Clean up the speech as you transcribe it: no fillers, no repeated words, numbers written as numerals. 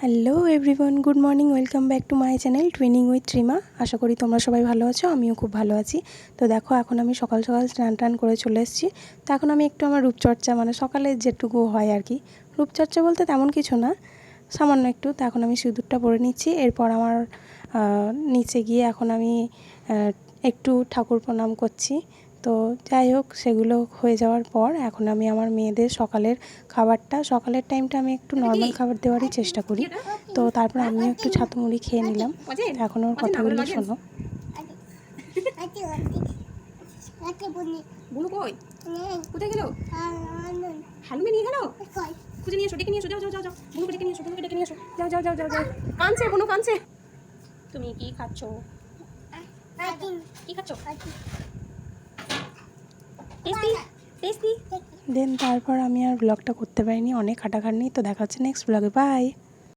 Hello everyone, good morning, welcome back to my channel twinning with Rima. আশা করি তোমরা সবাই ভালো আছো, আমিও খুব ভালো আছি। তো দেখো, এখন আমি সকাল সকাল স্নান টান করে চলে এসেছি। তো এখন আমি একটু আমার রূপচর্চা, মানে সকালে যেটুকু হয় আর কি, রূপচর্চা বলতে তেমন কিছু না, সামান্য একটু। তো এখন আমি সিঁদুরটা পরে নিচ্ছি। এরপর আমার নিচে গিয়ে এখন আমি একটু ঠাকুর প্রণাম করছি। তো যাই হোক, সেগুলো হয়ে যাওয়ার পর এখন আমি আমার মেয়েদের সকালের টাইমটা আমি একটু নর্মাল খাবার দেওয়ারই চেষ্টা করি। তো তারপর আমিও একটু ছাতু মুড়ি খেয়ে নিলাম। এখন ওর কথাগুলো শোনো। বুনু কই? কোথায় গেল? হালুমে নিয়ে গেল? খুঁজে নিয়ে এসো, ডেকে নিয়ে এসো, যাও যাও যাও যাও, বুনুকে ডেকে নিয়ে এসো, বুনুকে ডেকে নিয়ে এসো, যাও যাও যাও যাও যাও। কাঁদছে বুনু, কাঁদছে। তুমি কি খাচ্ছ? কি খাচ্ছ? Tasty tasty. দেন তারপর আমি আর ব্লগটা করতে পারিনি, অনেক খাটাখাটনি। তো দেখা হচ্ছে নেক্সট ব্লগে, বাই।